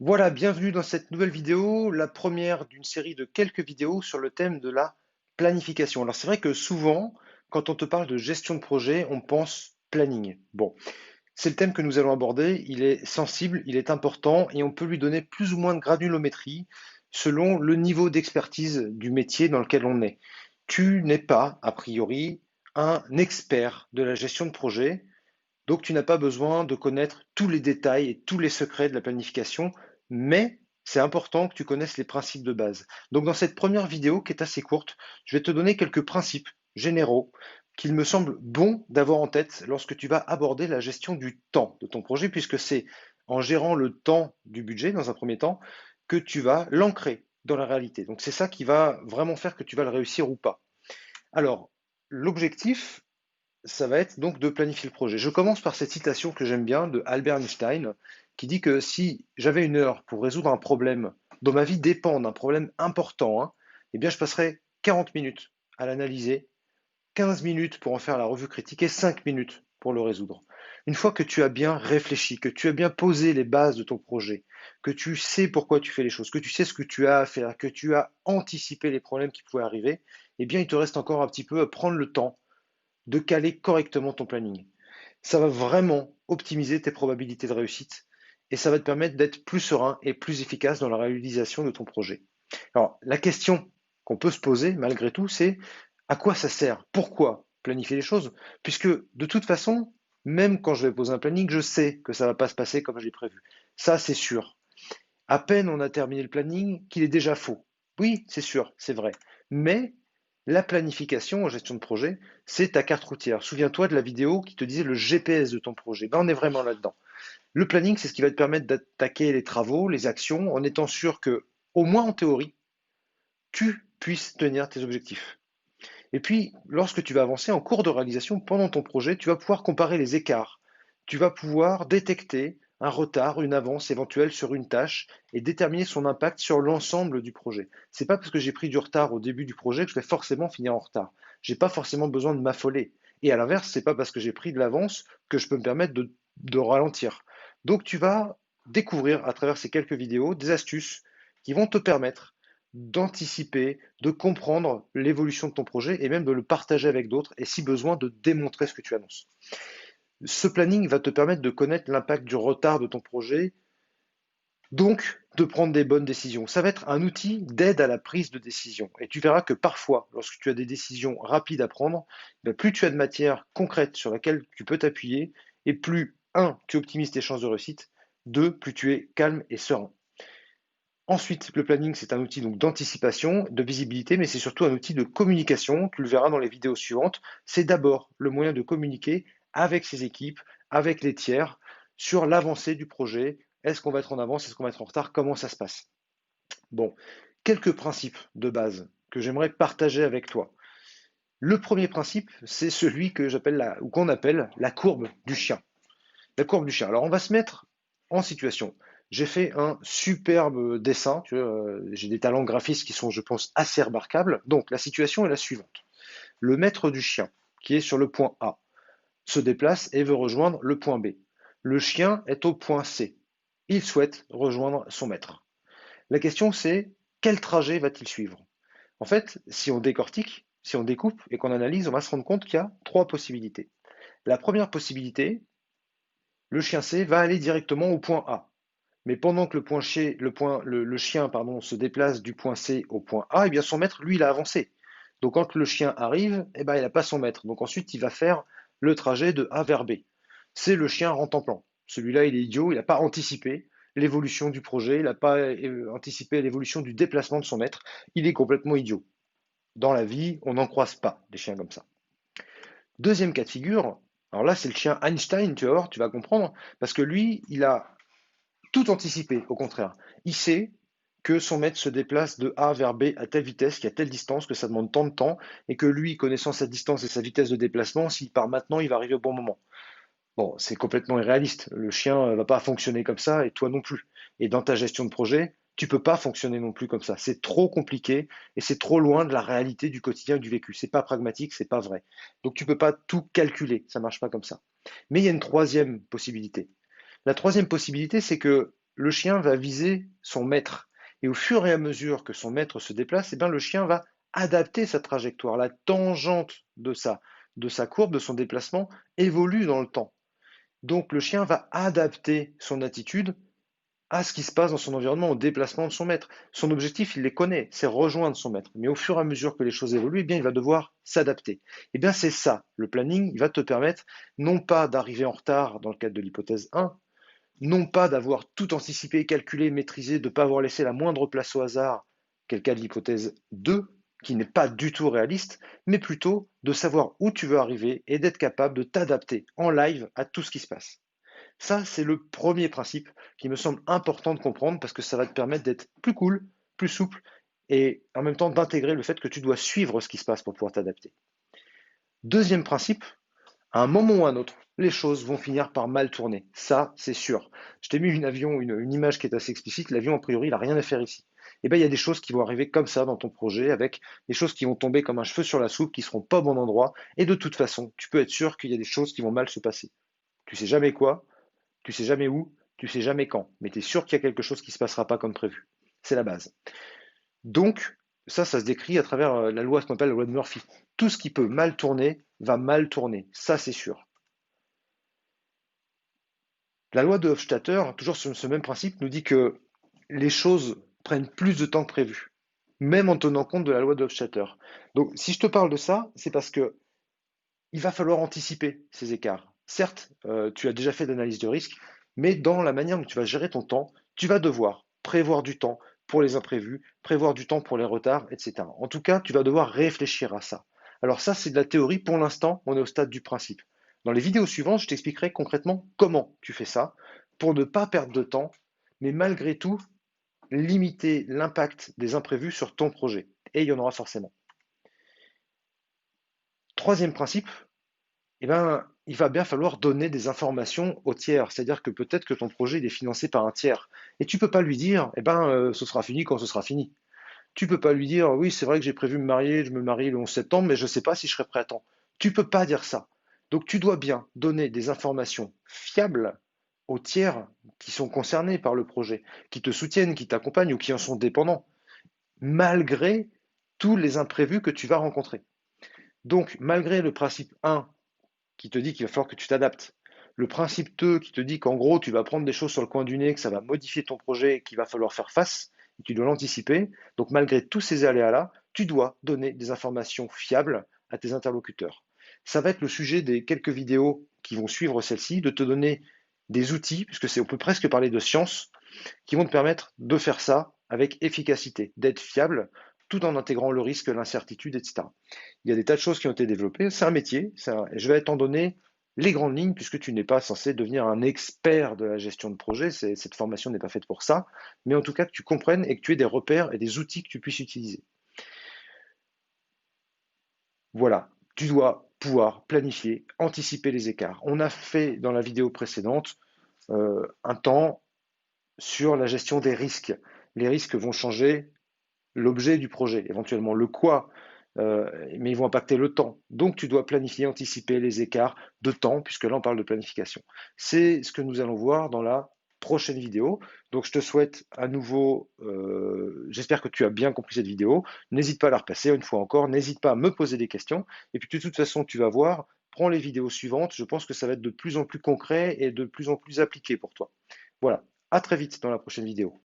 Voilà, bienvenue dans cette nouvelle vidéo, la première d'une série de quelques vidéos sur le thème de la planification. Alors c'est vrai que souvent, quand on te parle de gestion de projet, on pense planning. Bon, c'est le thème que nous allons aborder, il est sensible, il est important et on peut lui donner plus ou moins de granulométrie selon le niveau d'expertise du métier dans lequel on est. Tu n'es pas, a priori, un expert de la gestion de projet, donc tu n'as pas besoin de connaître tous les détails et tous les secrets de la planification, mais c'est important que tu connaisses les principes de base. Donc dans cette première vidéo qui est assez courte, je vais te donner quelques principes généraux qu'il me semble bon d'avoir en tête lorsque tu vas aborder la gestion du temps de ton projet, puisque c'est en gérant le temps du budget dans un premier temps que tu vas l'ancrer dans la réalité. Donc c'est ça qui va vraiment faire que tu vas le réussir ou pas. Alors, l'objectif, ça va être donc de planifier le projet. Je commence par cette citation que j'aime bien de Albert Einstein, qui dit que si j'avais une heure pour résoudre un problème dont ma vie dépend d'un problème important, hein, eh bien je passerais 40 minutes à l'analyser, 15 minutes pour en faire la revue critique et 5 minutes pour le résoudre. Une fois que tu as bien réfléchi, que tu as bien posé les bases de ton projet, que tu sais pourquoi tu fais les choses, que tu sais ce que tu as à faire, que tu as anticipé les problèmes qui pouvaient arriver, eh bien il te reste encore un petit peu à prendre le temps de caler correctement ton planning. Ça va vraiment optimiser tes probabilités de réussite et ça va te permettre d'être plus serein et plus efficace dans la réalisation de ton projet. Alors, la question qu'on peut se poser malgré tout, c'est à quoi ça sert? Pourquoi planifier les choses? Puisque de toute façon, même quand je vais poser un planning, je sais que ça ne va pas se passer comme je l'ai prévu. Ça, c'est sûr. À peine on a terminé le planning qu'il est déjà faux. Oui, c'est sûr, c'est vrai. Mais la planification en gestion de projet, c'est ta carte routière. Souviens-toi de la vidéo qui te disait le GPS de ton projet. Ben, on est vraiment là-dedans. Le planning, c'est ce qui va te permettre d'attaquer les travaux, les actions, en étant sûr que, au moins en théorie, tu puisses tenir tes objectifs. Et puis, lorsque tu vas avancer en cours de réalisation pendant ton projet, tu vas pouvoir comparer les écarts. Tu vas pouvoir détecter un retard, une avance éventuelle sur une tâche et déterminer son impact sur l'ensemble du projet. C'est pas parce que j'ai pris du retard au début du projet que je vais forcément finir en retard. J'ai pas forcément besoin de m'affoler. Et à l'inverse, c'est pas parce que j'ai pris de l'avance que je peux me permettre de ralentir. Donc tu vas découvrir à travers ces quelques vidéos des astuces qui vont te permettre d'anticiper, de comprendre l'évolution de ton projet et même de le partager avec d'autres et si besoin de démontrer ce que tu annonces. Ce planning va te permettre de connaître l'impact du retard de ton projet, donc de prendre des bonnes décisions. Ça va être un outil d'aide à la prise de décision. Et tu verras que parfois, lorsque tu as des décisions rapides à prendre, plus tu as de matière concrète sur laquelle tu peux t'appuyer, et plus, un, tu optimises tes chances de réussite, deux, plus tu es calme et serein. Ensuite, le planning, c'est un outil donc d'anticipation, de visibilité, mais c'est surtout un outil de communication. Tu le verras dans les vidéos suivantes. C'est d'abord le moyen de communiquer avec ses équipes, avec les tiers, sur l'avancée du projet. Est-ce qu'on va être en avance? Est-ce qu'on va être en retard? Comment ça se passe? Bon, quelques principes de base que j'aimerais partager avec toi. Le premier principe, c'est celui que j'appelle ou qu'on appelle la courbe du chien. La courbe du chien. Alors, on va se mettre en situation. J'ai fait un superbe dessin. Tu vois, j'ai des talents graphistes qui sont, je pense, assez remarquables. Donc, la situation est la suivante. Le maître du chien, qui est sur le point A, se déplace et veut rejoindre le point B. Le chien est au point C. Il souhaite rejoindre son maître. La question, c'est quel trajet va-t-il suivre? En fait, si on décortique, si on découpe et qu'on analyse, on va se rendre compte qu'il y a trois possibilités. La première possibilité, le chien C va aller directement au point A. Mais pendant que le chien pardon, se déplace du point C au point A, eh bien son maître, lui, il a avancé. Donc quand le chien arrive, eh ben, il n'a pas son maître. Donc ensuite, il va faire le trajet de A vers B. C'est le chien rentre-plan. Celui-là, il est idiot, il n'a pas anticipé l'évolution du projet, il n'a pas anticipé l'évolution du déplacement de son maître. Il est complètement idiot. Dans la vie, on n'en croise pas des chiens comme ça. Deuxième cas de figure, alors là, c'est le chien Einstein, tu vas voir, tu vas comprendre, parce que lui, il a tout anticipé, au contraire. Il sait que son maître se déplace de A vers B à telle vitesse, qu'à telle distance, que ça demande tant de temps, et que lui, connaissant sa distance et sa vitesse de déplacement, s'il part maintenant, il va arriver au bon moment. Bon, c'est complètement irréaliste. Le chien ne va pas fonctionner comme ça, et toi non plus. Et dans ta gestion de projet, tu peux pas fonctionner non plus comme ça. C'est trop compliqué et c'est trop loin de la réalité du quotidien du vécu. C'est pas pragmatique, c'est pas vrai. Donc tu peux pas tout calculer. Ça marche pas comme ça. Mais il y a une troisième possibilité. La troisième possibilité, c'est que le chien va viser son maître. Et au fur et à mesure que son maître se déplace, eh bien, le chien va adapter sa trajectoire. La tangente de sa courbe, de son déplacement, évolue dans le temps. Donc le chien va adapter son attitude à ce qui se passe dans son environnement, au déplacement de son maître. Son objectif, il les connaît, c'est rejoindre son maître. Mais au fur et à mesure que les choses évoluent, eh bien, il va devoir s'adapter. Eh bien, c'est ça, le planning, il va te permettre non pas d'arriver en retard dans le cadre de l'hypothèse 1, non pas d'avoir tout anticipé, calculé, maîtrisé, de ne pas avoir laissé la moindre place au hasard, quel cas de l'hypothèse 2, qui n'est pas du tout réaliste, mais plutôt de savoir où tu veux arriver et d'être capable de t'adapter en live à tout ce qui se passe. Ça, c'est le premier principe qui me semble important de comprendre parce que ça va te permettre d'être plus cool, plus souple et en même temps d'intégrer le fait que tu dois suivre ce qui se passe pour pouvoir t'adapter. Deuxième principe, à un moment ou à un autre, les choses vont finir par mal tourner. Ça, c'est sûr. Je t'ai mis une image qui est assez explicite. L'avion, a priori, il n'a rien à faire ici. Et bien, il y a des choses qui vont arriver comme ça dans ton projet, avec des choses qui vont tomber comme un cheveu sur la soupe, qui ne seront pas au bon endroit. Et de toute façon, tu peux être sûr qu'il y a des choses qui vont mal se passer. Tu sais jamais quoi, tu sais jamais où, tu sais jamais quand. Mais tu es sûr qu'il y a quelque chose qui ne se passera pas comme prévu. C'est la base. Donc, ça se décrit à travers la loi, ce qu'on appelle la loi de Murphy. Tout ce qui peut mal tourner va mal tourner. Ça, c'est sûr. La loi de Hofstadter, toujours sur ce même principe, nous dit que les choses prennent plus de temps que prévu, même en tenant compte de la loi de Hofstadter. Donc, si je te parle de ça, c'est parce que il va falloir anticiper ces écarts. Certes, tu as déjà fait d'analyse de risque, mais dans la manière dont tu vas gérer ton temps, tu vas devoir prévoir du temps pour les imprévus, prévoir du temps pour les retards, etc. En tout cas, tu vas devoir réfléchir à ça. Alors ça, c'est de la théorie. Pour l'instant, on est au stade du principe. Dans les vidéos suivantes, je t'expliquerai concrètement comment tu fais ça pour ne pas perdre de temps, mais malgré tout, limiter l'impact des imprévus sur ton projet. Et il y en aura forcément. Troisième principe, eh ben, il va bien falloir donner des informations au tiers. C'est-à-dire que peut-être que ton projet il est financé par un tiers. Et tu peux pas lui dire, ce sera fini quand ce sera fini. Tu peux pas lui dire, oui, c'est vrai que j'ai prévu me marier, je me marie le 11 septembre, mais je ne sais pas si je serai prêt à temps. Tu peux pas dire ça. Donc tu dois bien donner des informations fiables aux tiers qui sont concernés par le projet, qui te soutiennent, qui t'accompagnent ou qui en sont dépendants, malgré tous les imprévus que tu vas rencontrer. Donc, malgré le principe 1 qui te dit qu'il va falloir que tu t'adaptes. Le principe 2 qui te dit qu'en gros, tu vas prendre des choses sur le coin du nez, que ça va modifier ton projet et qu'il va falloir faire face, et tu dois l'anticiper. Donc malgré tous ces aléas-là, tu dois donner des informations fiables à tes interlocuteurs. Ça va être le sujet des quelques vidéos qui vont suivre celle-ci, de te donner des outils, puisque on peut presque parler de science, qui vont te permettre de faire ça avec efficacité, d'être fiable, tout en intégrant le risque, l'incertitude, etc. Il y a des tas de choses qui ont été développées, c'est un métier, je vais t'en donner les grandes lignes, puisque tu n'es pas censé devenir un expert de la gestion de projet, cette formation n'est pas faite pour ça, mais en tout cas que tu comprennes et que tu aies des repères et des outils que tu puisses utiliser. Voilà, tu dois pouvoir planifier, anticiper les écarts. On a fait dans la vidéo précédente un temps sur la gestion des risques. Les risques vont changer l'objet du projet, éventuellement le quoi, mais ils vont impacter le temps. Donc tu dois planifier, anticiper les écarts de temps, puisque là on parle de planification. C'est ce que nous allons voir dans la prochaine vidéo. Donc je te souhaite à nouveau, j'espère que tu as bien compris cette vidéo. N'hésite pas à la repasser une fois encore, n'hésite pas à me poser des questions. Et puis de toute façon, tu vas voir, prends les vidéos suivantes, je pense que ça va être de plus en plus concret et de plus en plus appliqué pour toi. Voilà, à très vite dans la prochaine vidéo.